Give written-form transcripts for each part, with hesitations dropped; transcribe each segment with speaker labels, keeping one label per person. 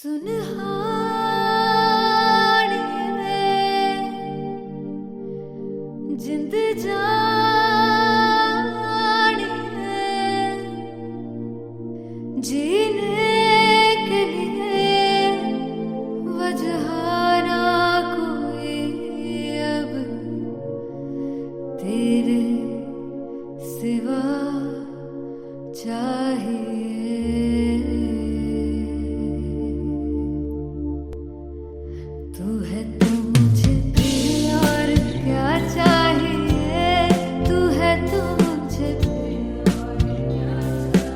Speaker 1: सुनहाने जिंद जाने जीने के लिए वजह ना कोई अब तेरे सिवा चाहिए। तू है तो मुझे फिर और क्या चाहिए, तू है तो मुझे फिर और क्या चाहिए।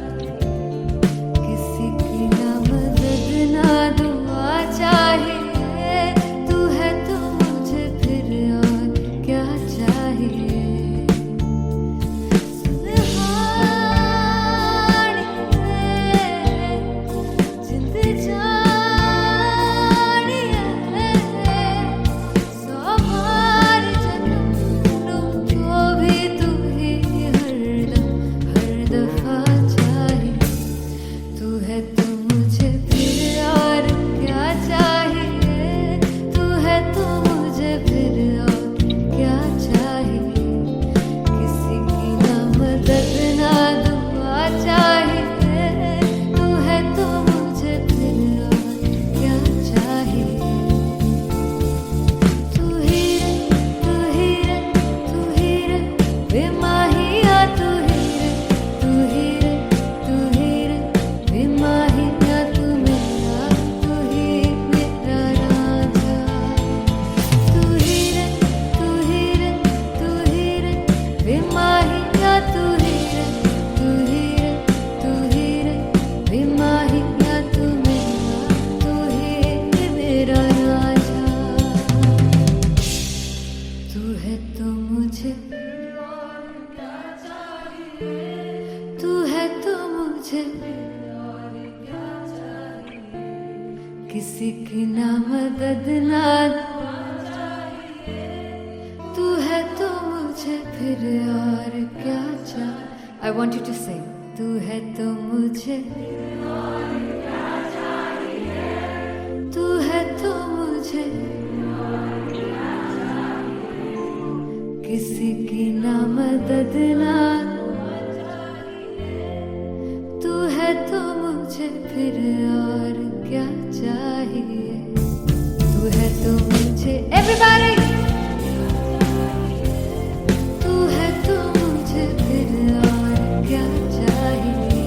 Speaker 1: किसी की ना मदद ना दुआ चाहिए, तू है तो मुझे फिर और क्या चाहिए। सुनहाने जिंद किसी की ना मदद ना दुआ चाहिए, तू है तो मुझे फिर और क्या चाहिए। I want you to sing. तू है तो मुझे फिर और क्या चाहिए, तू है तो मुझे फिर और क्या चाहिए। किसी की ना मदद ना दुआ चाहिए, तू है तो मुझे फिर और क्या चाहिए। तू है तो मुझे everybody, तू है तो मुझे फिर और क्या चाहिए।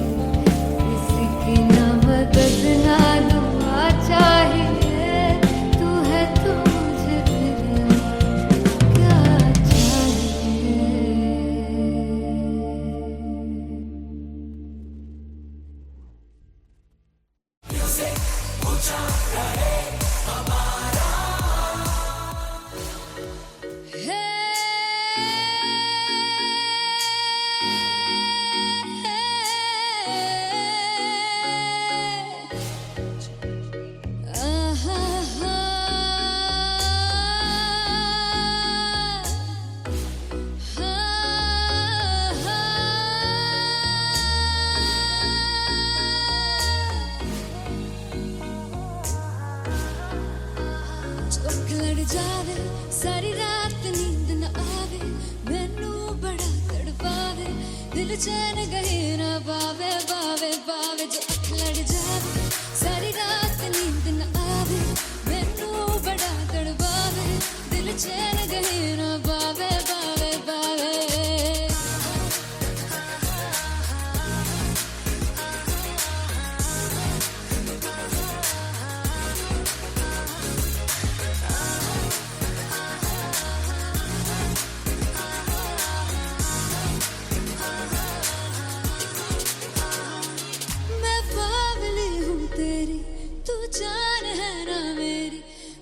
Speaker 1: किसी की ना मदद ना दुआ चाहिए, तू है तो मुझे फिर और क्या चाहिए। जावे सारी रात नींद न आवे, मैनू बड़ा तड़पावे, दिल चैन गहे ना पावे पावे पावे। जो अख लड़ जावे सारी रात नींद न आवे, मैनू बड़ा तड़पावे, दिल चैन गहे ना पावे पावे पावे।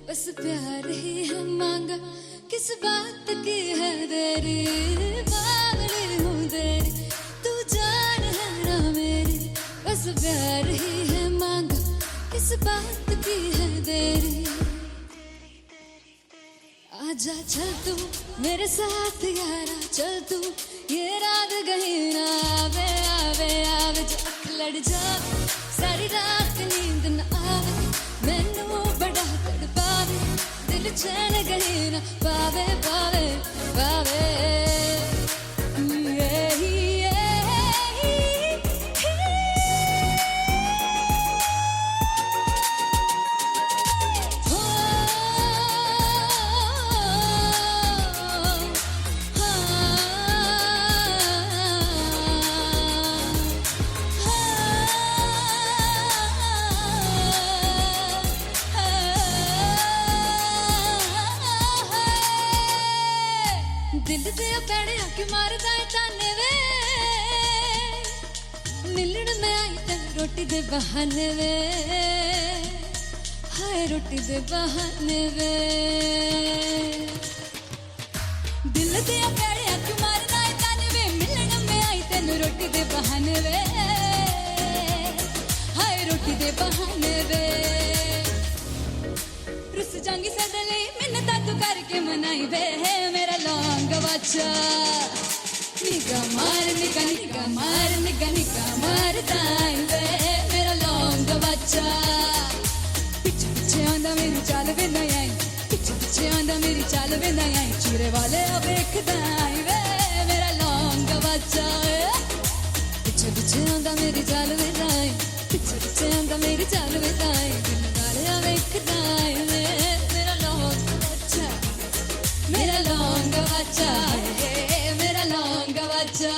Speaker 1: बस प्यार ही है मांगा, किस बात की है देरी। बावली हूँ तेरी, तू जान है ना मेरी। बस प्यार ही है मांगा, किस बात की है देरी। आजा चल तू मेरे साथ यारा, चल तू ये रात कहीं ना आवे आवे आवे। जो अख लड़ जावे सारी रात नींद न आवे, क्यों मारदा है ताने वे मिलन में आई तेन रोटी दे बहाने वे हाय रोटी दे बहाने वे दिल दिया प्यारे क्यों मारदा है ताने वे मिलन में आई तेन रोटी दे बहाने वे हाय रोटी दे बहाने वे रुस जांगी सदले मिन्नता तू करके मनाई वे मेरा लौंग वाचा निगा मार ताई वे मेरा लौंग वाचा पीछे पीछे आंदा मेरी चाल वे नहीं आई पीछे पीछे आंदा मेरी चाल वे नहीं आई चूरे वाले वेखदा आई वे मेरा लौंग वाचा पीछे पीछे आंदा मेरी चाल वे नहीं आई पीछे पीछे आंदा मेरी चाल वे नहीं आई दिल वाले वेखदा आई वे मेरा लौंग वाचा मेरा लौंग वाचा मेरा लौंग वाचा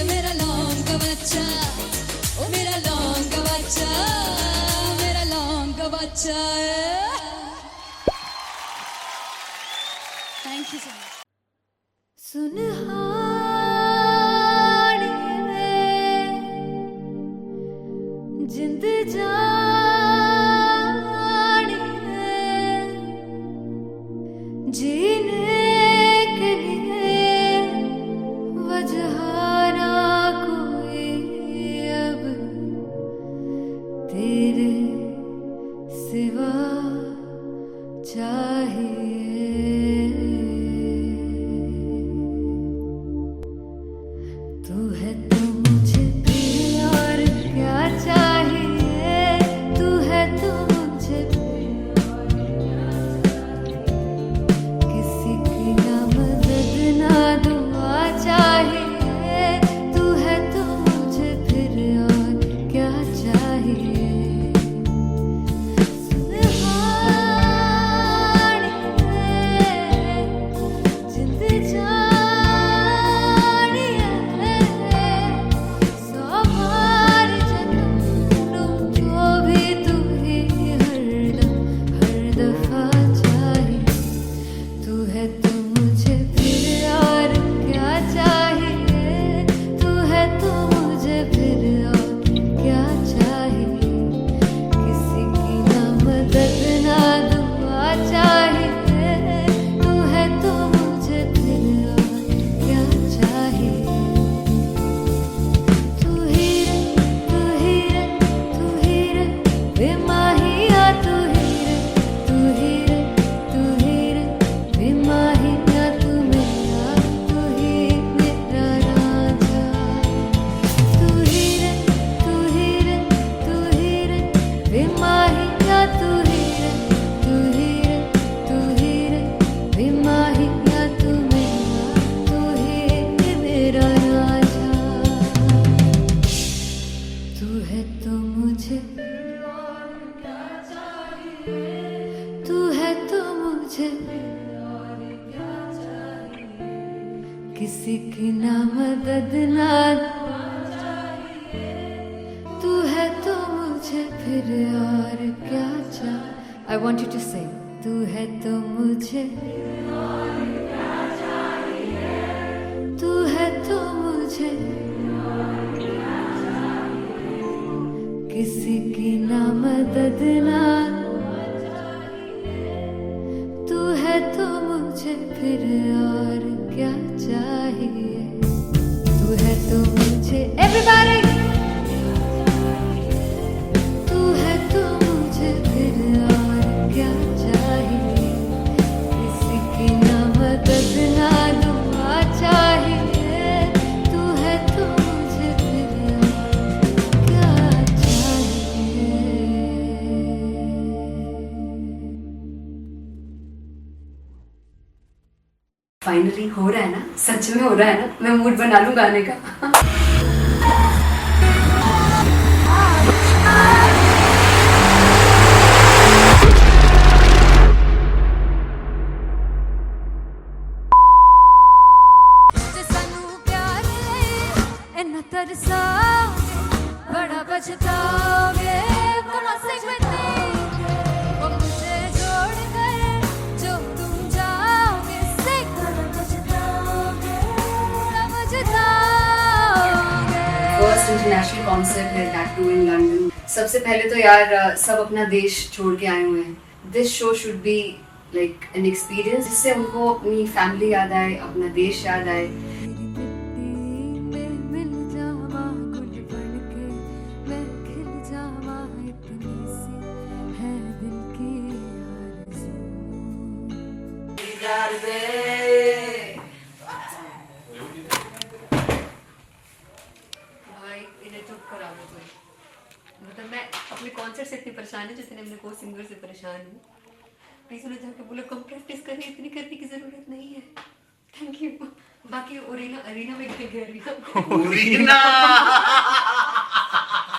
Speaker 1: मेरा लौंग बच्चा ओ मेरा लौंग बच्चा मेरा लौंग बच्चा thank you so much Sunhani जिंद जानी जीने सिवा चाहिए तू है तो मुझे प्यार क्या चाहिए तू है तो मुझे किसी की ना मदद ना दुआ चाहिए तू है तो मुझे फिर और क्या चाहिए किसी की ना मदद ना तू है तो मुझे फिर और क्या चाहिए I want you to sing तू है तो मुझे तू है तो मुझे किसी की ना मदद ना तू है तो मुझे फिर और क्या चाहिए तू है तो मुझे everybody तू है तो मुझे फिर और क्या चाहिए किसी की ना मदद ना दुआ चाहिए तू है तो मुझे फिर और क्या चाहिए
Speaker 2: फाइनली हो रहा है ना सच में हो रहा है ना मैं मूड बना लूं गाने का
Speaker 1: तरसाओगे, बड़ा पछताओगे, बड़ा stick with me, वो मुझे छोड़कर जो तुम जाओगे, stick, बड़ा पछताओगे, बड़ा पछताओगे।
Speaker 2: फर्स्ट इंटरनेशनल कॉन्सर्ट है दैट टू इन लंदन। सबसे पहले तो यार सब अपना देश छोड़ के आए हुए हैं। This show should be like an experience जिससे उनको अपनी फैमिली याद आए, अपना देश याद आए। मतलब मैं अपने कॉन्सर्ट से इतनी परेशान हूँ जितने अपने को सिंगर से परेशान हूँ। प्लीज उन्हें जाके बोलो कम प्रैक्टिस करिए, इतनी करने की जरूरत नहीं है। Thank you. बाकी अरीना में गए arena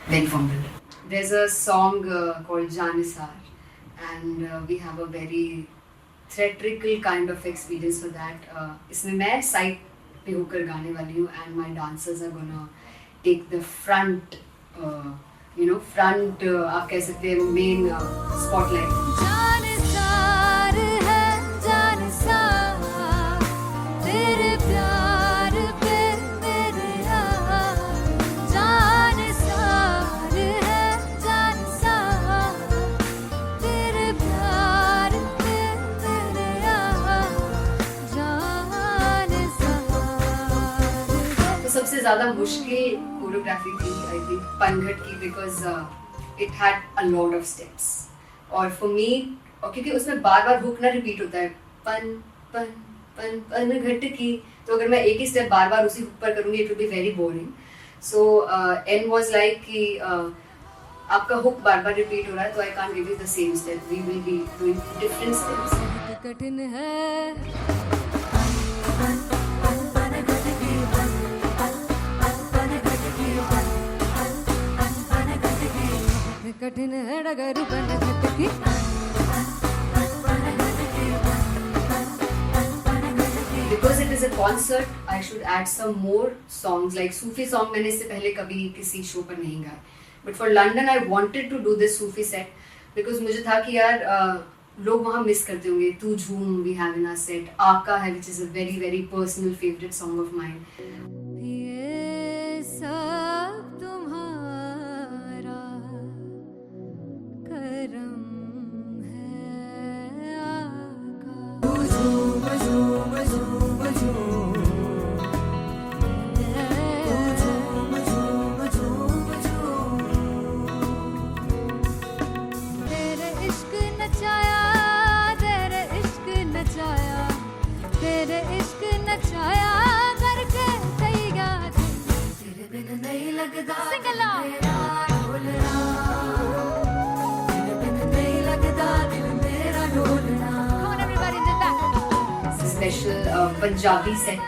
Speaker 2: Very fumble. There's a song called Janisar and we have a very theatrical kind of experience for that. इसमें मैं साइड पे होकर गाने वाली हूँ and my dancers are gonna take the front आप कह सकते हैं मेन स्पॉटलाइट।
Speaker 1: जानिसार है जानिसार, तेरे प्यार पे मेरे यार, जानिसार है जानिसार, तेरे प्यार पे मेरे यार, जानिसार।
Speaker 2: तो सबसे ज्यादा मुश्किल कोरियोग्राफी थी आई थिंक पनघट की, because it had a lot of steps और फॉर मी, और क्योंकि उसमें बार बार हुक ना रिपीट होता है, पन पन पन पनघट की, तो अगर मैं एक ही स्टेप बार बार उसी हुक पर करूंगी it will be very boring. So an was like कि आपका हुक बार बार रिपीट हो रहा है तो I can't give you the same step, we will be doing different steps.
Speaker 1: कठिन है कठिन है डगर पनघट की,
Speaker 2: Because it is a concert, I should add some more songs like Sufi song. मैंने इससे पहले कभी किसी शो पर नहीं गाया, but for London I wanted to do this Sufi set because मुझे था कि यार लोग वहाँ मिस करते होंगे। तू झूम we have in our set, आका है which is a very very personal favorite song of mine.
Speaker 1: ये सब तुम्हारा करम है आका। झूम झूम झूम झूम, झूम झूम झूम झूम, तेरे इश्क नचाया, तेरे इश्क नचाया, तेरे इश्क नचाया करके तैयार, तेरे बिन नहीं लगता सिंगला ढोलना, तेरे बिन नहीं लगता दिल मेरा ढोलना। Come on everybody, do that.
Speaker 2: Special Punjabi set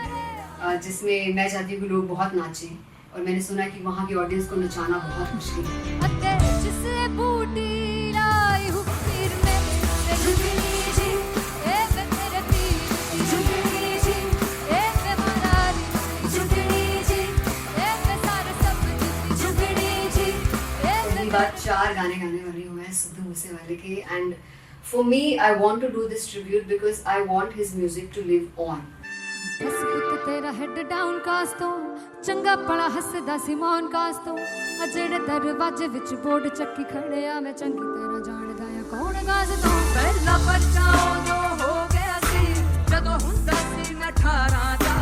Speaker 2: जिसमें मैं चाहती हूँ कि लोग बहुत नाचें और मैंने सुना कि वहाँ की ऑडियंस को नचाना बहुत मुश्किल है।
Speaker 1: अते जिसे बूटी लाई हूँ पीर में, झुकनी जी ए वे तेरे पीर, झुकनी जी ए वे मरारी, झुकनी जी ए वे सारे सब झुकनी जी ए वे।
Speaker 2: पहली बार 4 गाने गाने वाली हूँ मैं सिद्धू मूसेवाले के, and for me I want to do this tribute because I want his music to live on.
Speaker 1: बस पुत तेरा हेड डाउन कास तो चंगा पड़ा हसदा सिमोन कास तो, अजेड़े दरवाजे विच बोर्ड चक्की खड़े आ, मैं चंगी तरह जानदा आ कौन गाज तो। पहला बच्चा जो हो गया सी जदों हुंदा सी मैं 18 दा,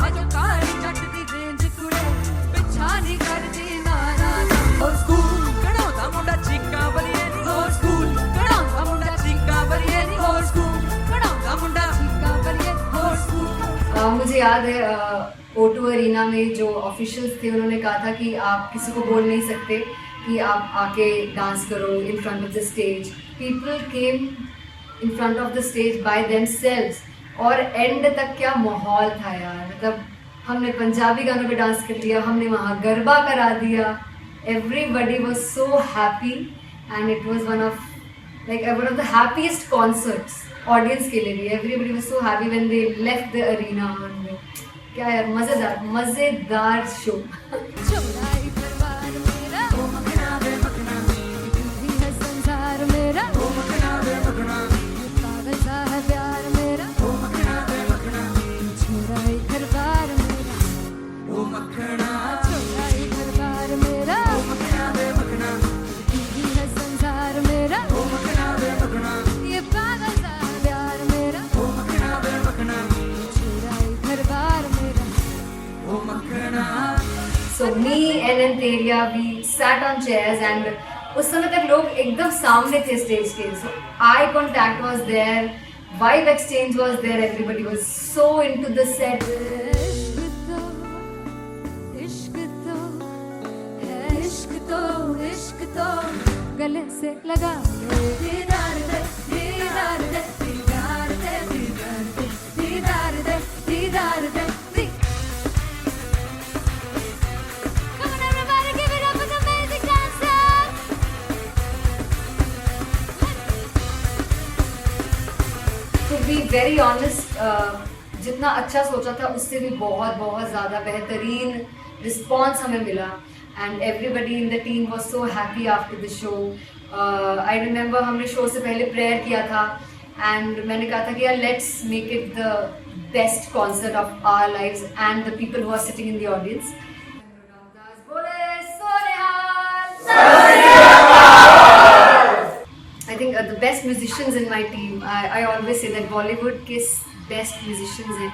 Speaker 1: अजो काली जट दी रेंज कुड़े पिछा नहीं करदी नारा दा। हो स्कूल कढ़ाउंदा मुंडा चीका बलिए नी, हो स्कूल कढ़ाउंदा मुंडा चीका बलिए नी, हो स्कूल कढ़ाउंदा मुंडा चीका बलिए, हो स्कूल।
Speaker 2: मुझे याद है O2 अरीना में जो ऑफिशियल्स थे उन्होंने कहा था कि आप किसी को बोल नहीं सकते कि आप आके डांस करो in front of the stage. People came in front of the stage by themselves और एंड तक क्या माहौल था यार, मतलब हमने पंजाबी गानों पे डांस कर लिया, हमने वहाँ गरबा करा दिया, everybody was so happy and it was one of the happiest concerts audience के लिए भी। Everybody was so happy when they left the arena and क्या यार, मजेदार मजेदार शो।
Speaker 1: चौड़ाई परिवार मेरा, ओ मखना वे मखना, तू ही है संसार मेरा, ओ मखना वे मखना, पागल सा है प्यार मेरा, ओ मखना वे मखना, चौड़ाई परिवार मेरा, ओ मखना, चौड़ाई परिवार मेरा, ओ मखना वे मखना, तू ही है संसार मेरा, ओ मखना वे मखना, ये पागल सा है प्यार मेरा, ओ मखना वे मखना, चौड़ाई परिवार मेरा, ओ मखना।
Speaker 2: So me and Antelia, we sat on chairs and उस समय तक लोग एकदम सामने थे स्टेज के, so eye contact was there, vibe exchange was there, everybody was so into the set.
Speaker 1: इश्क तो है, इश्क तो गले से लगा लो, दीदार दे दीदार दे दीदार दे दीदार दे दीदार दे। Come on everybody, give it up for the amazing dancers.
Speaker 2: To be very honest, जितना अच्छा सोचा था उससे भी बहुत बहुत ज़्यादा बेहतरीन रिस्पॉन्स हमें मिला, and everybody in the team was so happy after the show. I remember हमने शो से पहले प्रेयर किया था, एंड मैंने कहा था कि यार let's make it the best concert of our lives and the people who are sitting in the audience. I think the best musicians in my team, I always say that Bollywood के best musicians हैं,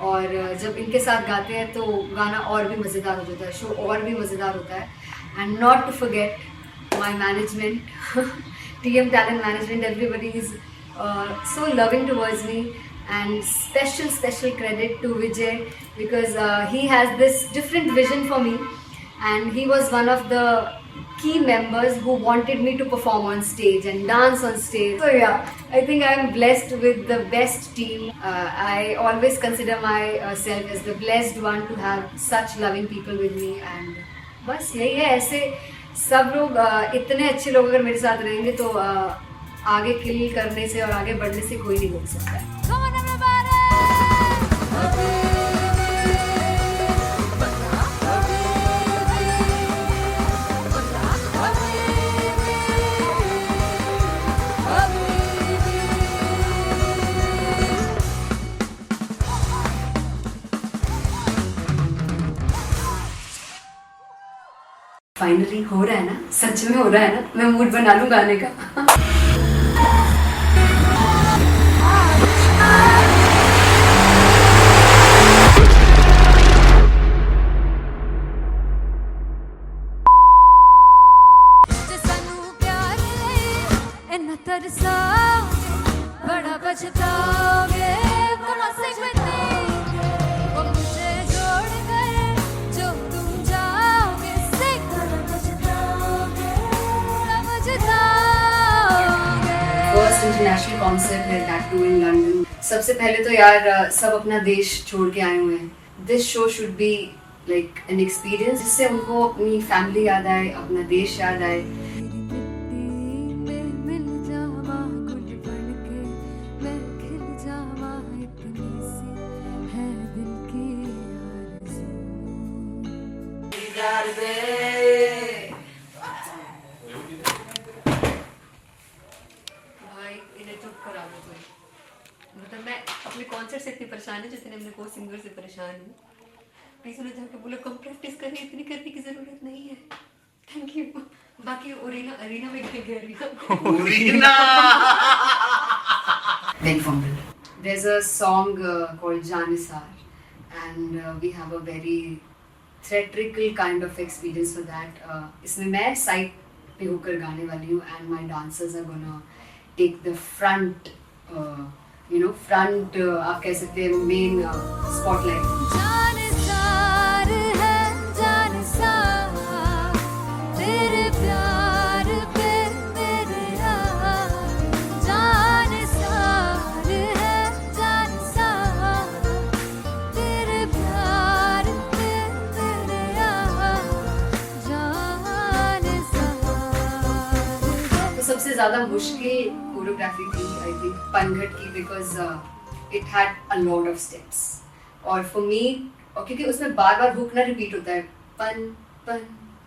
Speaker 2: और जब इनके साथ गाते हैं तो गाना और भी मज़ेदार हो जाता है, शो और भी मज़ेदार होता है। And not to forget my management, TM Talent Management, everybody is so loving towards me, and special credit to Vijay, because he has this different vision for me, and he was one of the key members who wanted me to perform on stage and dance on stage. So yeah, I think I'm blessed with the best team. I always consider myself as the blessed one to have such loving people with me, and बस यही है। ऐसे सब लोग इतने अच्छे लोग अगर मेरे साथ रहेंगे तो आगे किल करने से और आगे बढ़ने से कोई नहीं रोक सकता है।
Speaker 1: Come on everybody.
Speaker 2: फाइनली हो रहा है ना, सच में हो रहा है ना, मैं मूड बना लूं गाने का।
Speaker 1: बड़ा पछताओगे, बड़ा मुझे जोड़ गए जो तुम जाओगे,
Speaker 2: फर्स्ट इंटरनेशनल कॉन्सर्ट है, दैट टू इन लंदन। सबसे पहले तो यार सब अपना देश छोड़ के आए हुए हैं। This show should be like an experience, जिससे उनको अपनी फैमिली याद आए, अपना देश याद आए। भाई इन्हें चुप करा दो कोई, मतलब मैं अपने कॉन्सर्ट से इतनी परेशान है जितने अपने को सिंगर से परेशान हूँ। प्लीज उन्हें जाके बोलो कम प्रैक्टिस करिए, इतनी करने की जरूरत नहीं है। Thank you. बाकी अरीना में गए arena Then fumble. There's a song called Janisar, and we have a very theatrical kind of experience for that. इसमें मैं साइड पे होकर गाने वाली हूँ, and my dancers are gonna take the front, front आप कह सकते हैं main spotlight.
Speaker 1: जानिसार है जानिसार, तेरे प्यार पे मेरे यार, जानिसार है जानिसार, तेरे प्यार पे मेरे यार, जानिसार।
Speaker 2: तो सबसे ज़्यादा मुश्किल कोरियोग्राफी थी आई थिंक पनघट की, because it had a lot of steps, और फॉर मी, और क्योंकि उसमें बार बार हुक ना रिपीट होता है, पन पन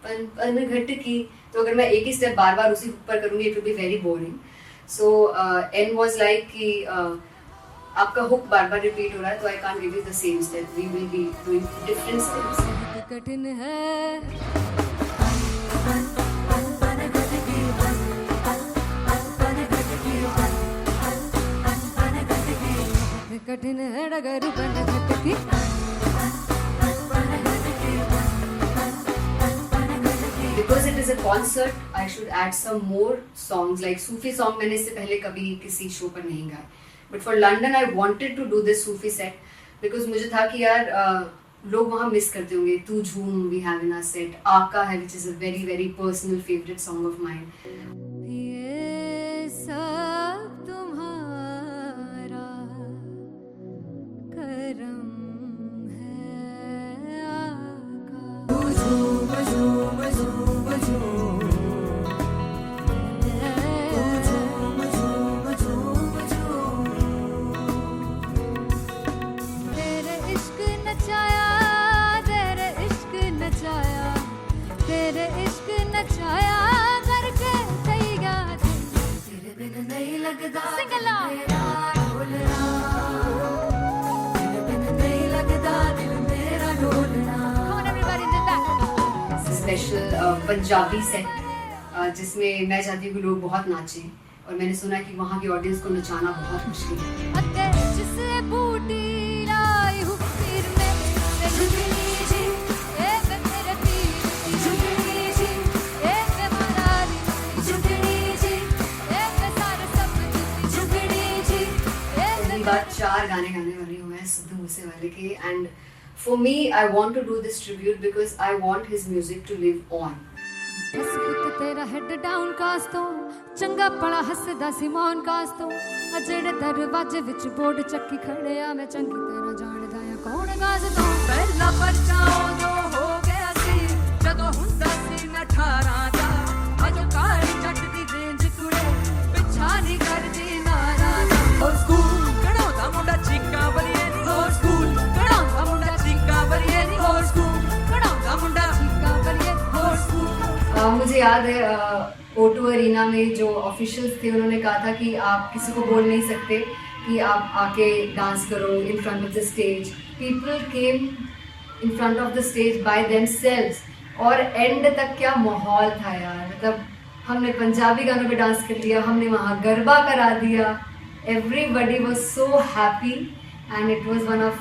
Speaker 2: पन पन घट की, तो अगर मैं एक ही स्टेप बार बार उसी हुक पर करूँगी it will be very boring. So an was like कि आपका हुक बार बार रिपीट हो रहा है तो I can't give you the same step, we will be doing different steps.
Speaker 1: कठिन है कठिन है डगर बन घटकी.
Speaker 2: Because it is a concert, I should add some more songs like Sufi song. मैंने इससे पहले कभी किसी शो पर नहीं गाए. But for London, I wanted to do this Sufi set because मुझे था कि यार लोग वहाँ मिस करते होंगे. तू झूम we have in our set. आका है which is a very very personal favorite song of mine.
Speaker 1: ये सब तुम्हारा करम है आका. झूम झूम झूम झूम झूम झूम झूम झूम. तेरे इश्क नचाया, तेरे इश्क नचाया, तेरे इश्क नचाया करके सैया तेरे बिन नहीं लगदा मेरा ढोलना, तेरे बिन नहीं लगदा दिल मेरा ढोलना. Come on everybody in the back.
Speaker 2: Special Punjabi set जिसमें मैं चाहती हूँ कि लोग बहुत नाचें, और मैंने सुना कि वहाँ की ऑडियंस को नचाना बहुत मुश्किल है.
Speaker 1: अते जिससे बूटी लाई हूँ सिर में ते झुगनी जी, ए मैं मेरे पीर की झुगनी जी, ए मैं मरारी की झुगनी जी, ए मैं सारे सब की झुगनी जी, ए
Speaker 2: पहली बार 4 गाने गाने वाली हूँ मैं सिद्धू मूसेवाले के. And for me I want to do this tribute because I want his music to live on.
Speaker 1: बस पुत तेरा हेड डाउन कास तो चंगा भला हसदा सी मौन कास तो आ जेड़े दरवाजे विच बोर्ड चक्की खड़े आ मैं चंगी तरह जानदा आ कौन गाज तो.
Speaker 3: पहला बच्चा उदों हो गया सी जदों हुंदा सी मैं 18 दा, अजो काली जट दी रेंज कुड़े पिछा नहीं करदी नारा दा. और स्कूल कढ़ाउंदा मुंडा चीका बलिए नी, और स्कूल कढ़ाउंदा मुंडा चीका बलिए नी, और स्कूल कढ़ाउंदा मुंडा चीका बलिए, और स्कूल.
Speaker 2: मुझे याद है O2 अरीना में जो ऑफिशियल्स थे उन्होंने कहा था कि आप किसी को बोल नहीं सकते कि आप आके डांस करो in front of the stage. People came in front of the stage by themselves, और एंड तक क्या माहौल था यार. मतलब हमने पंजाबी गानों पे डांस कर लिया, हमने वहाँ गरबा करा दिया. Everybody was so happy and it was one of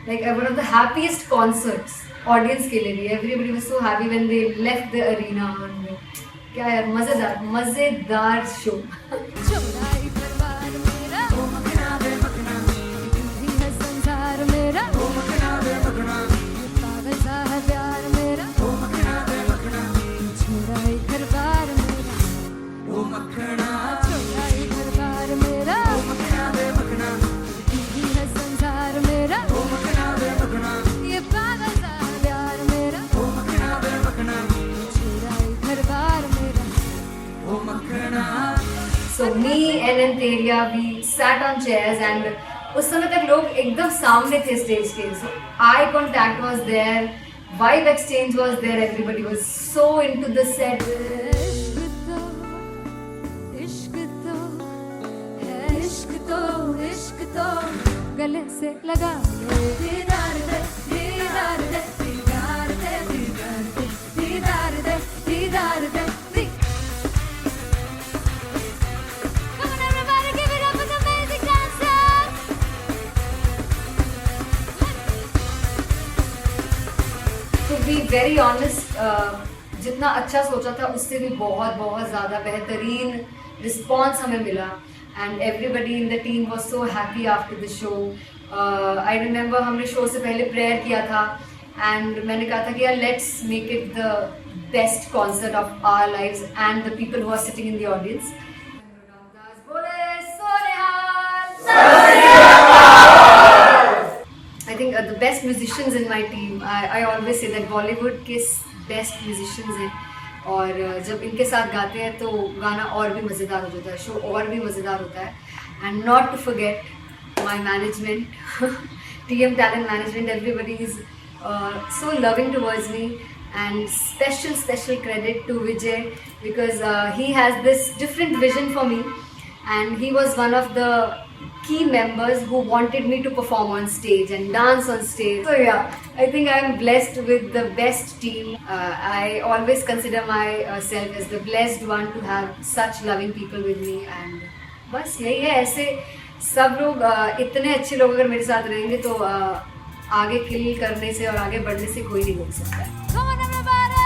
Speaker 2: the happiest concerts audience के लिए भी. Everybody was so happy when they left the arena. क्या यार मजेदार शो.
Speaker 1: चौड़ाई परिवार मेरा ओ मखना वे मखना, तू है संसार मेरा ओ मखना वे मखना, पागल सा है प्यार मेरा ओ मखना वे मखना, चौड़ाई परिवार मेरा
Speaker 3: ओ मखना,
Speaker 1: चौड़ाई परिवार मेरा
Speaker 3: ओ मखना वे मखना,
Speaker 1: तू है संसार मेरा
Speaker 3: ओ मखना वे मखना,
Speaker 1: ये पागल सा है प्यार मेरा
Speaker 3: ओ मखना वे मखना,
Speaker 1: चौड़ाई परिवार मेरा.
Speaker 3: ओ मखना.
Speaker 2: So me and Antelia, we sat on chairs and उस समय तक लोग एकदम सामने थे स्टेज के. So eye contact was there, vibe exchange was there, everybody was so into the set.
Speaker 1: इश्क तो है, इश्क तो इश्क तो गले से लगा दीदार दे दीदार दे दीदार दे दीदार दे दीदार दे दीदार दे. Come on everybody, give it up for the amazing dancers.
Speaker 2: To be very honest, जितना अच्छा सोचा था उससे भी बहुत बहुत ज़्यादा बेहतरीन रिस्पॉन्स हमें मिला. And everybody in the team was so happy after the show. I remember हमने शो से पहले प्रेयर किया था एंड मैंने कहा था कि यार let's make it the best concert of our lives and the people who are sitting in the audience. I think the best musicians in my team, I always say that Bollywood के best musicians हैं, और जब इनके साथ गाते हैं तो गाना और भी मज़ेदार हो जाता है, शो और भी मज़ेदार होता है. And not to forget my management, TM Talent Management, everybody is so loving towards me, and special credit to Vijay, because he has this different vision for me, and he was one of the key members who wanted me to perform on stage and dance on stage. So yeah, I think I'm blessed with the best team. I always consider myself as the blessed one to have such loving people with me, and बस यही है. ऐसे सब लोग इतने अच्छे लोग अगर मेरे साथ रहेंगे तो आगे किल करने से और आगे बढ़ने से कोई नहीं रोक सकता है.
Speaker 3: Come on everybody!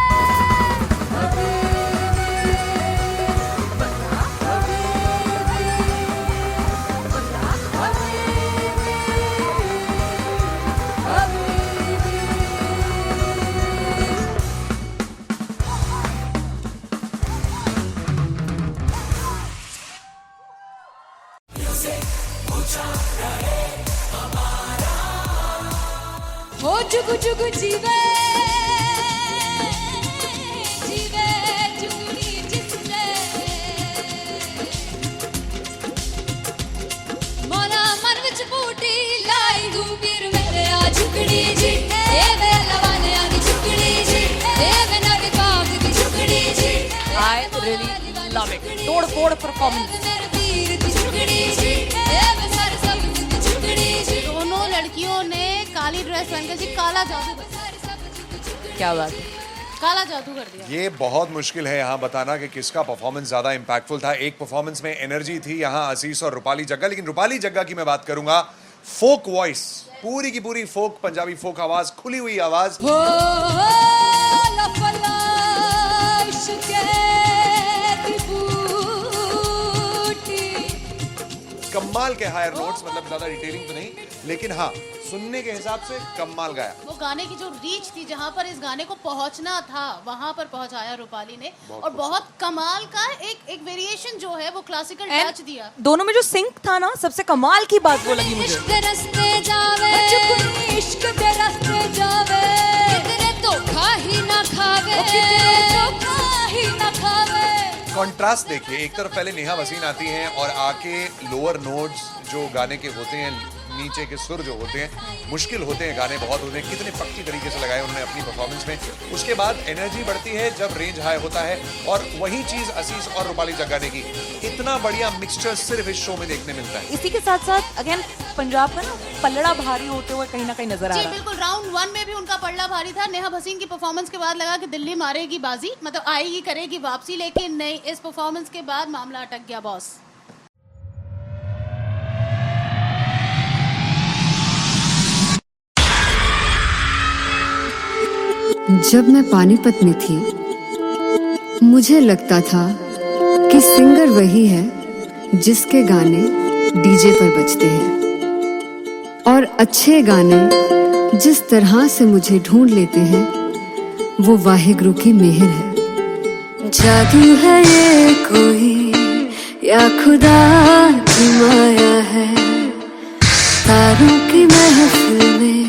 Speaker 3: हो जुगु जुगु जीवे जीवे जुगनी जिसने मोला मन विच बूटी लाई गुबीर मेरे आ झुकड़ी जी ए वे लवाने आ झुकड़ी जी ए वे नवी बाग की झुकड़ी जी.
Speaker 4: I really love it. तोड़ फोड़ performance.
Speaker 5: दोनों लड़कियों ने काली ड्रेस पहनकर जी काला जादू कर दिया.
Speaker 4: क्या बात है.
Speaker 5: काला जादू कर दिया.
Speaker 6: ये बहुत मुश्किल है यहाँ बताना कि किसका परफॉर्मेंस ज्यादा इम्पैक्टफुल था. एक परफॉर्मेंस में एनर्जी थी यहाँ असीस और रूपाली जग्गा, लेकिन रूपाली जग्गा की मैं बात करूंगा. फोक वॉइस, पूरी की पूरी फोक, पंजाबी फोक आवाज, खुली हुई आवाज. कमाल के हायर नोट्स, मतलब ज्यादा डिटेलिंग तो नहीं, लेकिन हाँ सुनने के हिसाब से कमाल गाया.
Speaker 5: वो गाने की जो रीच थी, जहाँ पर इस गाने को पहुंचना था वहां पर पहुंचाया रूपाली ने. और बहुत कमाल का एक वेरिएशन जो है वो क्लासिकल टच दिया.
Speaker 4: दोनों में जो सिंक था ना, सबसे कमाल की बात वो लगी मुझे.
Speaker 3: इश्क दे रस्ते जावे इश्क दे रस्ते जावे कितने धोखा ही ना खावे कितने धोखा ही ना खावे.
Speaker 6: कॉन्ट्रास्ट देखिए, एक तरफ पहले नेहा वसीम आती हैं और आके लोअर नोट्स जो गाने के होते हैं, नीचे के सुर जो होते हैं, मुश्किल होते हैं, गाने बहुत होते हैं, कितने पक्की तरीके से लगाए उन्होंने अपनी परफॉर्मेंस में. उसके बाद एनर्जी बढ़ती है जब रेंज हाई होता है, और वही चीज असीस और रूपाली जग्गा ने की. इतना बढ़िया मिक्सचर सिर्फ इस शो में देखने मिलता है.
Speaker 4: इसी के साथ साथ अगेन पंजाब का ना पल्लड़ा भारी होते हुए कहीं ना कहीं नजर आ
Speaker 5: जी
Speaker 4: रहा है.
Speaker 5: बिल्कुल. राउंड 1 में भी उनका पल्ला भारी था. नेहा भसीन की परफॉर्मेंस के बाद लगा कि दिल्ली मारेगी बाजी, मतलब आएगी करेगी वापसी, लेकिन नहीं, इस परफॉर्मेंस के बाद मामला अटक गया बॉस.
Speaker 1: जब मैं पानीपत में थी मुझे लगता था कि सिंगर वही है जिसके गाने डीजे पर बजते हैं, और अच्छे गाने जिस तरह से मुझे ढूंढ लेते हैं वो वाहिगुरु की मेहर है. जादू है ये कोई या खुदा की माया है, तारों की महफिल में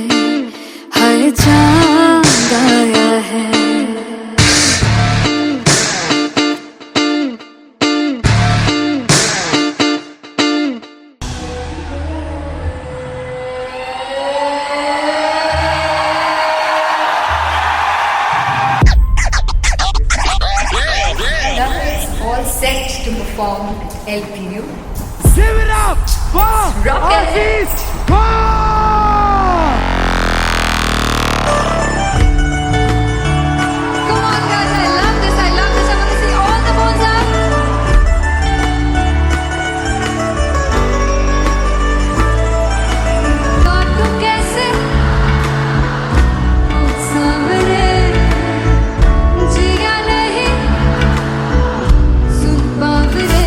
Speaker 1: हाय चांद आया है.
Speaker 2: All set to perform at LPU.
Speaker 3: Give it up for
Speaker 2: Rocket.
Speaker 3: Aziz.
Speaker 2: Come on guys, I love this. I want to see all the balls up. God तुम कैसे सामने जिया नहीं सुन बाबरे.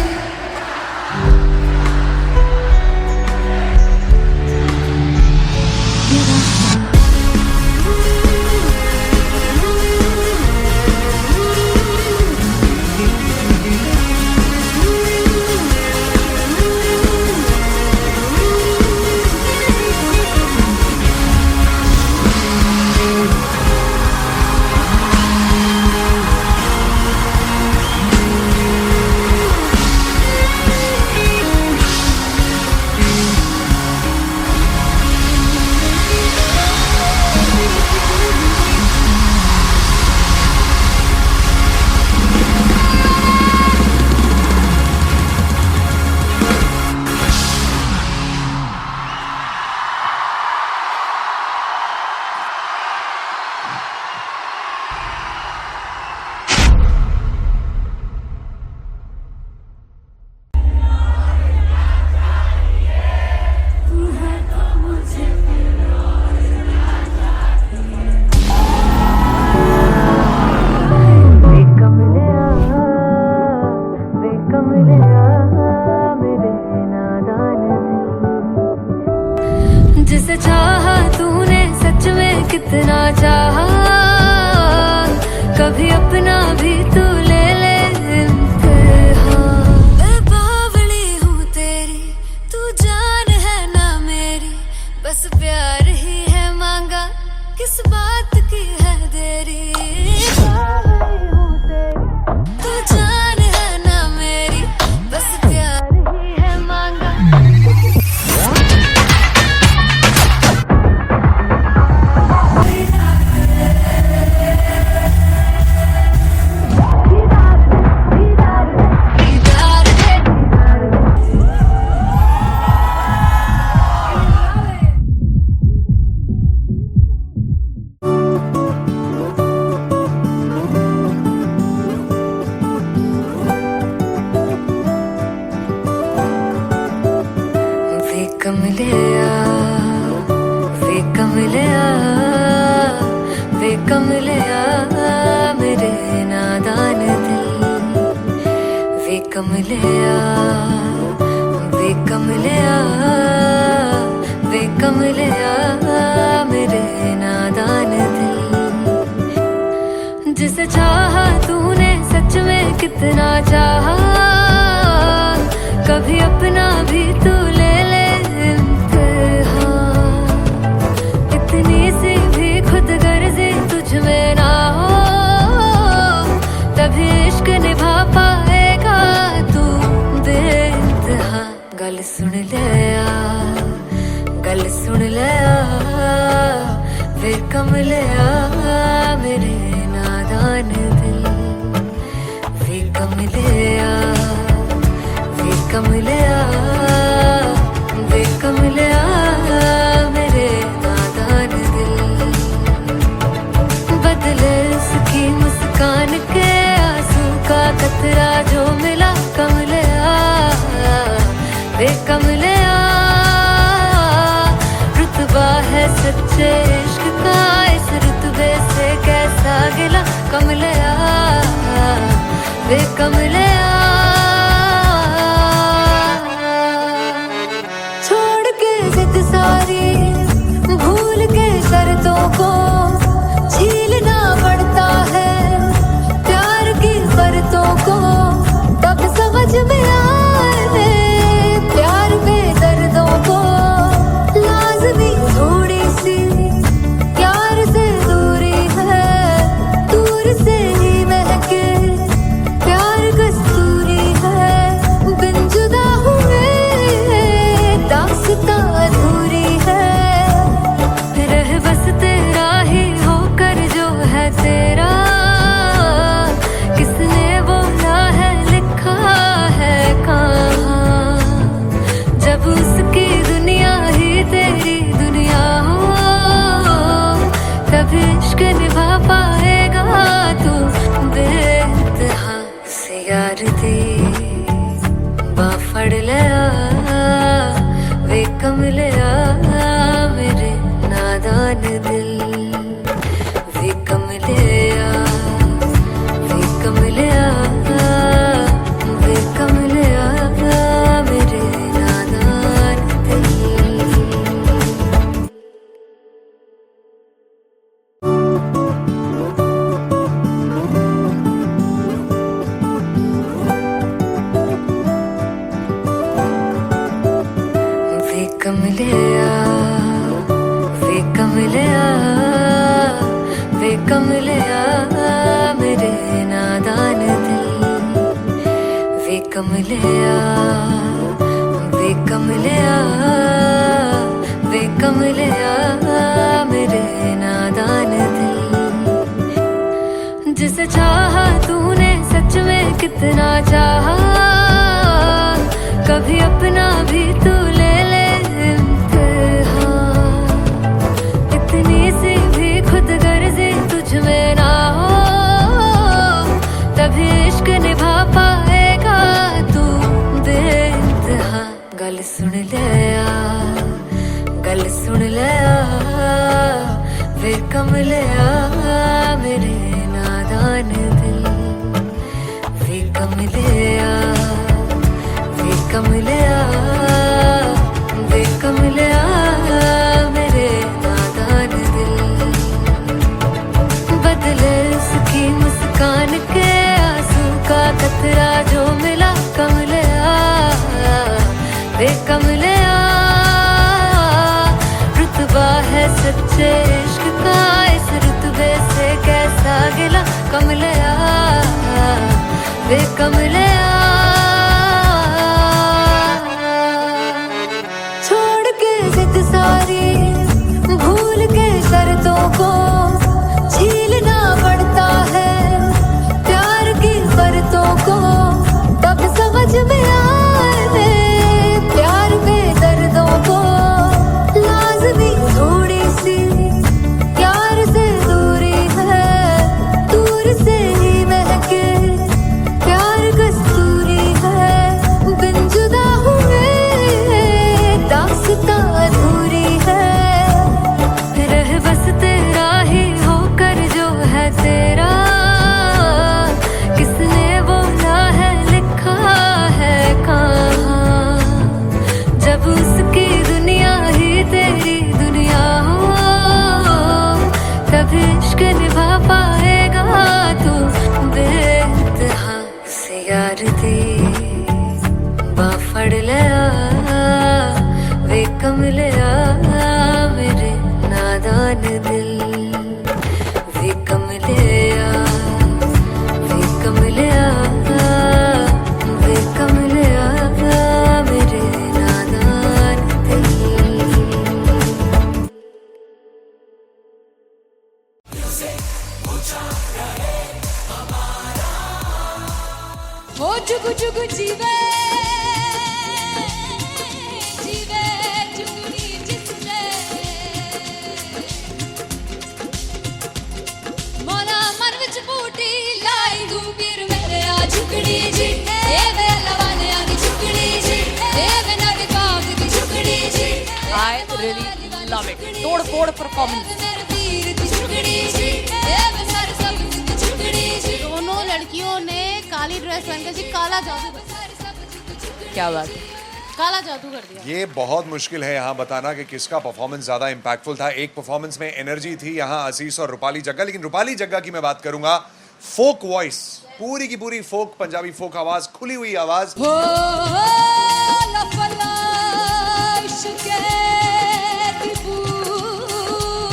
Speaker 1: चाहा तूने सच में कितना चाहा, कभी अपना भी तू ले ले इम्तिहान। मैं बावली हूँ तेरी, तू जान है ना मेरी, बस प्यार ही है मांगा, किस बात की है देरी। बावली हूँ तेरी, तू जान है ना मेरी, बस प्यार ही है मांगा। वे कमलिया, वे कमलिया, वे कमलिया मेरे नादान दिल। वे कमलिया, वे कमलिया, वे कमलिया मेरे नादान दिल। जिसे चाहा तूने सच में कितना चाहा, कभी अपना भी तू ले ले इम्तिहान। इतनी सी भी खुद गर्जी तुझ में ना हो, तभी इश्क निभा पाएगा तू बेइंतहा। गल सुन ले आ, गल सुन ले आ, वे कमलिया मेरे नादान दिल। वे कमलिया, वे कमलिया, वे कमलिया मेरे नादान दिल। बदले उसकी मुस्कान के आंसू का कतरा जो मिला कमलिया, वे कमलिया। रुतबा है सच्चे इश्क का, इस रुतबे से कैसा गिला कमलिया, वे कमलिया। छोड़ के जिद सारी, भूल के शर्तों को, झीलना पड़ता है प्यार की शर्तों को। तब समझ में आए प्यार में दर्दों को, लाज़मी थोड़ी सी प्यार से दूरी है, दूर से ही महके प्यार कस्तूरी है। बिन जुदा हुए दास्तां अधूरी है, रह बस तेरा ही होकर जो है तेरा। किसने बोला है लिखा है कहाँ, जब उसकी दुनिया ही तेरी दुनिया हो, तब इश्क निभा पाएगा तू बेइंतहा। से यार दी बांह फड़ लिया, वे कमलिया मेरे नादान दिल। वे कमलिया, वे कमलिया, वे कमलिया मेरे नादान दिल। वे कमलिया, वे कमलिया, वे कमलिया मेरे नादान दिल। वे कमलिया, वे कमलिया, वे कमलिया मेरे नादान दिल। जिसे चाहा तूने सच में कितना चाहा, कभी अपना भी तू ले ले इम्तिहान। इतनी सी भी खुद गर्जी तुझ में ना हो, तभी इश्क निभा पाएगा तू बेइंतहा। गल सुन ले आ, गल सुन ले आ, वे कमलिया मेरे नादान दिल। वे कमलिया, वे कमलिया, वे कमलिया मेरे कमले छोड़ के जिद सारी भूल के शर्तों को झीलना पड़ता है प्यार की शर्तों को तब समझ में आए प्यार में दर्दों को लाजमी थोड़ी सी प्यार से दूरी है दूर से ही महके प्यार कस्तूरी है बिन जुदा हुए दास्तां अधूरी है रह बस तेरा ही होकर जो है तेरा किसने बोला है लिखा है कहाँ जब उसकी दुनिया ही तेरी दुनिया हो तब इश्क निभा पाएगा तू बेइंतहा से यार दी बाफड़ लिया वे कमलिया मेरे नादान दिल वे कमलिया वे कमलिया वे कमलिया मेरे नादान दिल
Speaker 3: हो जुगु जुगु जीवे जीवे जुगनी जिसने मोला मन विच बूटी लाई गुबीर मेरे आ झुकड़ी जी ए वे लवाने आ दी झुकड़ी जी ए वे नवी बाग दी झुकड़ी जी
Speaker 4: I really love it. तोड़-फोड़ performance.
Speaker 3: मेरे वीर दी झुकड़ी जी ए वे सर सब दी झुकड़ी जी
Speaker 5: दोनों लड़कियों ने काली ड्रेस पहनकर जी काला जादू कर दिया।
Speaker 4: क्या बात है।
Speaker 5: काला जादू कर दिया।
Speaker 6: ये बहुत मुश्किल है यहाँ बताना कि किसका परफॉर्मेंस ज्यादा इंपैक्टफुल था। एक परफॉर्मेंस में एनर्जी थी यहाँ असीस और रूपाली जग्गा, लेकिन रूपाली जग्गा की मैं बात करूंगा फोक वॉइस, पूरी की पूरी फोक, पंजाबी फोक आवाज, खुली हुई आवाज।
Speaker 3: हो लफला इश्क़े दी बूटी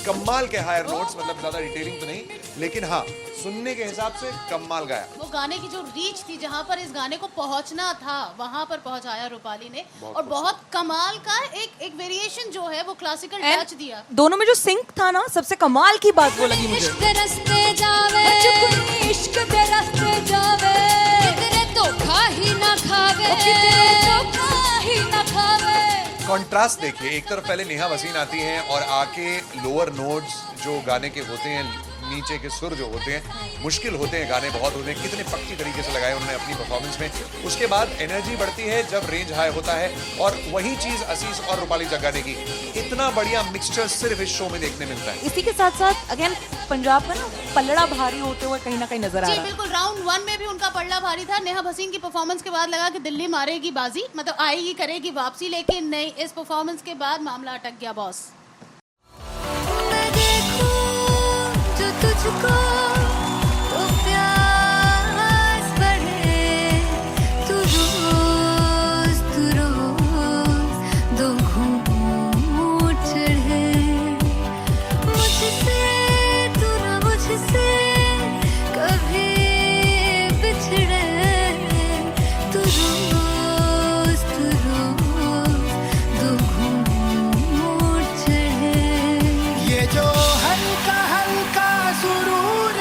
Speaker 6: कमाल के हायर नोट्स, मतलब ज्यादा डिटेलिंग तो नहीं, लेकिन हाँ सुनने के हिसाब से कमाल गाया।
Speaker 5: वो गाने की जो रीच थी, जहाँ पर इस गाने को पहुंचना था वहां पर पहुंचाया रूपाली ने, और बहुत कमाल का एक वेरिएशन जो है वो क्लासिकल टच दिया।
Speaker 4: दोनों में जो सिंक था ना, सबसे कमाल की बात वो लगी मुझे।
Speaker 3: इश्क दे रस्ते जावे इश्क दे रस्ते जावे कितने धोखा ही ना खावे धोखा ही ना खावे।
Speaker 6: कॉन्ट्रास्ट देखिए, एक तरफ पहले नेहा वसीन आती हैं और आके लोअर नोट्स जो गाने के होते हैं, नीचे के सुर जो होते हैं, मुश्किल होते हैं, गाने बहुत होते हैं, कितने पक्की तरीके से लगाए उन्होंने अपनी परफॉर्मेंस में। उसके बाद एनर्जी बढ़ती है जब रेंज हाई होता है, और वही चीज असीस और रूपाली जग्गा ने की। इतना बढ़िया मिक्सचर सिर्फ इस शो में देखने मिलता है।
Speaker 4: इसी के साथ साथ अगेन पंजाब का ना पलड़ा भारी होते हुए कहीं ना कहीं नजर आ
Speaker 5: जी
Speaker 4: रहा है।
Speaker 5: बिल्कुल, राउंड 1 में भी उनका पलड़ा भारी था। नेहा भसीन की परफॉर्मेंस के बाद लगा कि दिल्ली मारेगी बाजी, मतलब आएगी करेगी वापसी, लेकिन नहीं, इस परफॉर्मेंस के बाद मामला अटक गया बॉस।
Speaker 1: मैं देखूं जो तुझको तो प्यास बढ़े, तू रोज दो घूंट चढ़े, मुझसे तू ना मुझसे कभी बिछड़े, तू रोज दो घूंट चढ़े।
Speaker 7: ये जो हल्का हल्का सुरूर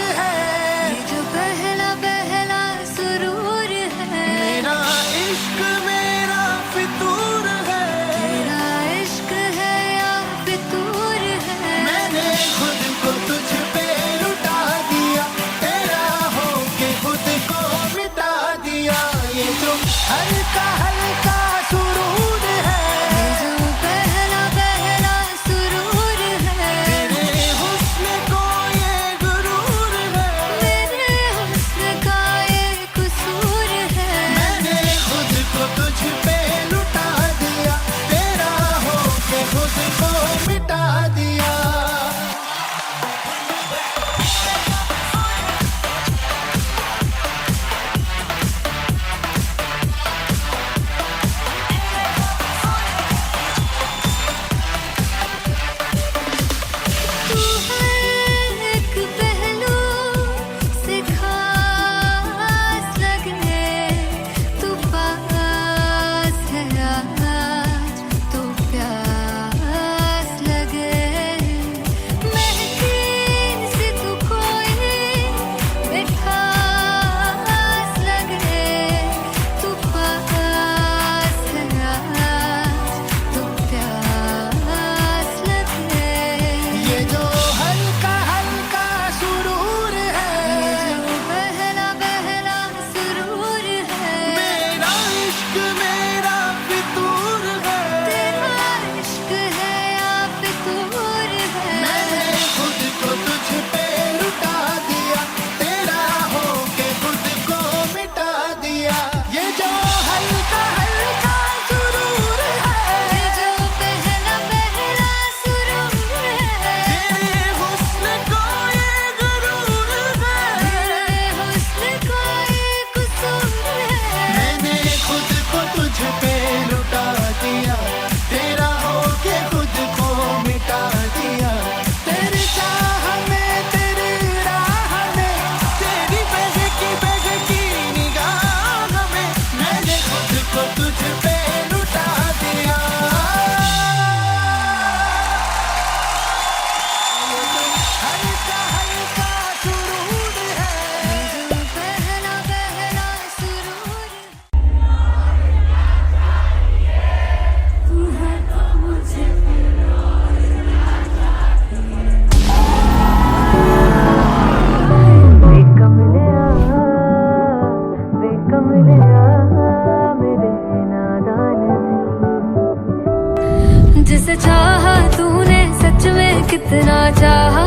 Speaker 1: चाहा तूने सच में कितना चाहा,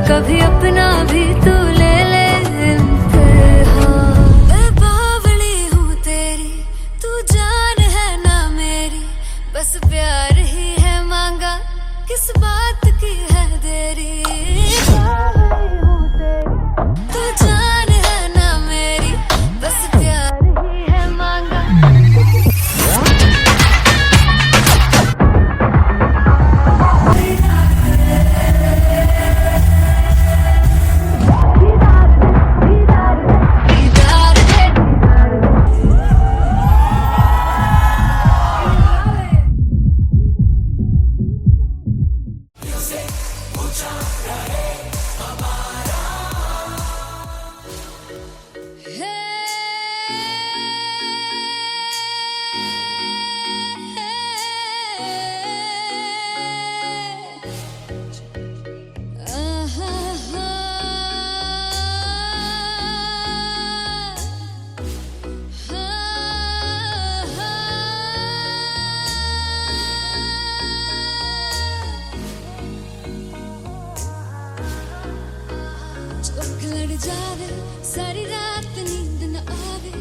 Speaker 1: कभी अपना भी तू ले ले इम्तिहान। मैं बावली हूँ तेरी, तू जान है ना मेरी, बस प्यार ही है मांगा, किस बात की है देरी। बावली हूँ तेरी, तू जान है ना मेरी, बस प्यार ही है मांगा। जावे सारी रात नींद न आवे,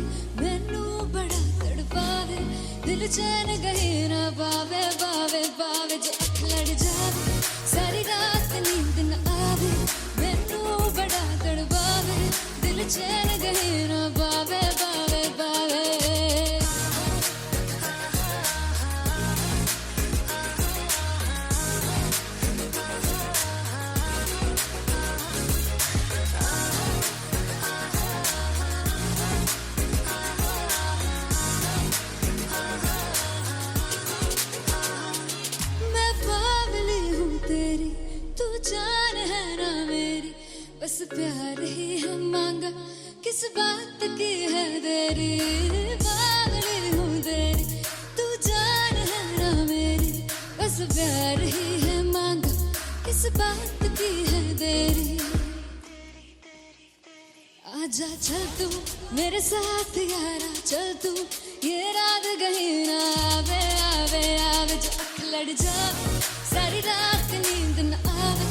Speaker 1: मैनू बड़ा तड़पावे, दिल चैन गहे ना पावे पावे पावे। जो अख लड़ जावे सारी रात नींद न आवे, मैनू बड़ा तड़पावे, दिल चैन गहे ना पावे पावे पावे। जान है ना मेरी, बस प्यार ही है मांगा, किस बात की है देरी। बावली हूँ तेरी, तू जान है ना मेरी, बस प्यार ही है मांगा, किस बात की है देरी। आजा चल तू मेरे साथ यारा, चल तू ये रात कहीं ना आवे आवे आवे। जो अख लड़ जावे सारी रात नींद न आवे,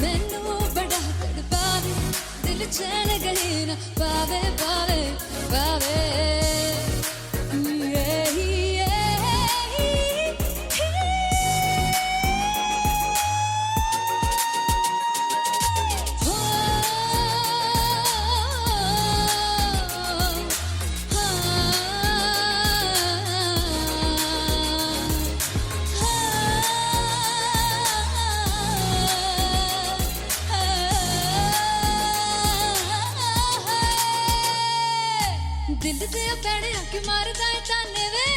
Speaker 1: मैनू बड़ा तड़पावे, दिल चैन कहीं ना पावे पावे पावे। दिल दे पैड़े आके मारदा है ताने वे,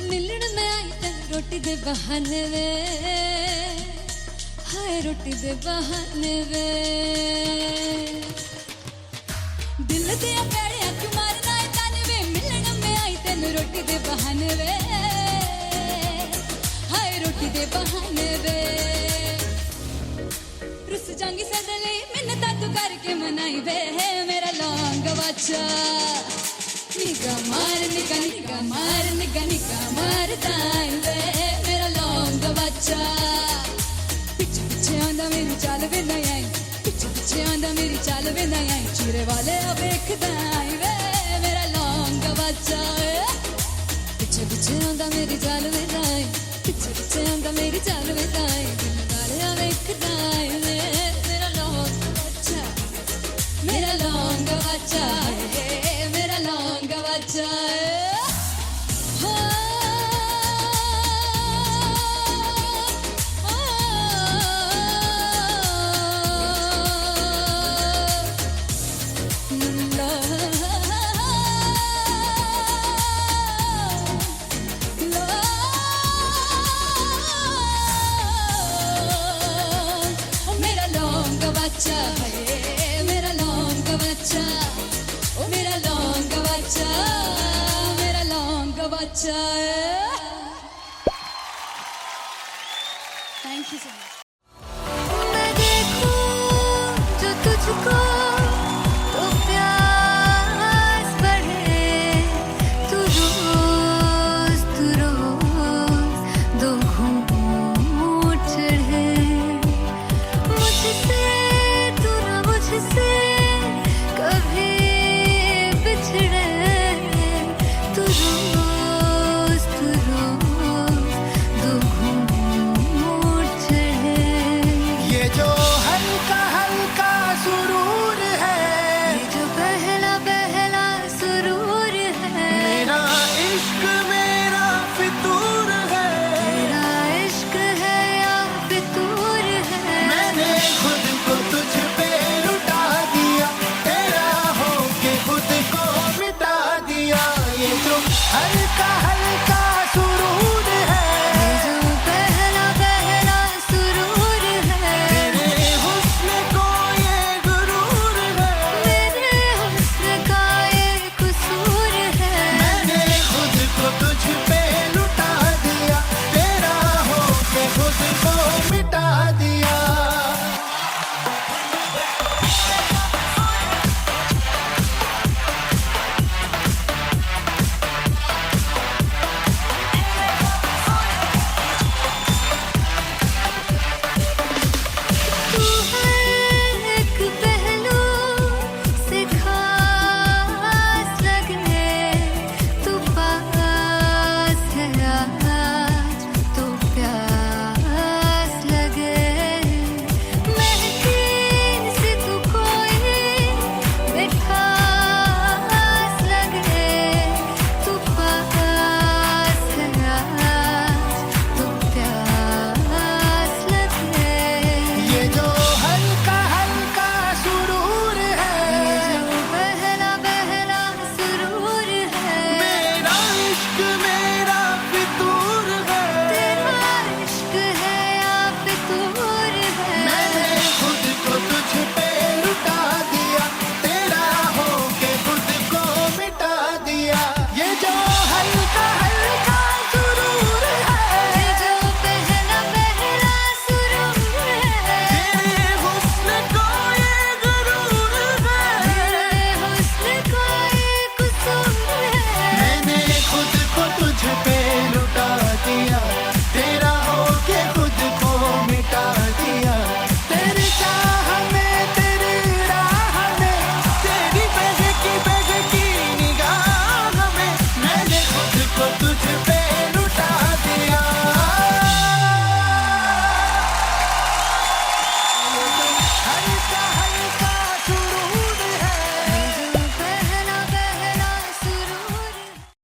Speaker 1: मिलन में आई तेन रोटी दे बहाने वे, हाय रोटी दे बहाने वे। दिल दे पैड़े आके मारदा है ताने वे, मिलन में आई तेन रोटी दे बहाने वे, हाय रोटी दे बहाने वे। रुस जांगी सदले मिन्नता तू करके मनाई वे, मेरा लौंग बच्चा निगा मार निगा निगा मार निगा निगा मारदा वे, मेरा लौंग बच्चा। पिछे पिछे आंदा मेरी चाल वे ना आई, पिछे पिछे आंदा मेरी चाल वे ना आई, चीरे वाले वेखदा वे, मेरा लौंग बच्चा। पिछे पिछे आंदा मेरी चाल वे ना आई, पिछे पिछे आंदा मेरी चाल वे ना आई, दिल वाले वेखदा वे, मेरा लौंग बच्चा, मेरा लौंग बच्चा, मेरा लौंग बच्चा। मेरा लौंग बच्चा है, मेरा लौंग बच्चा, ओ मेरा लौंग बच्चा, मेरा लौंग बच्चा। Thank you so much.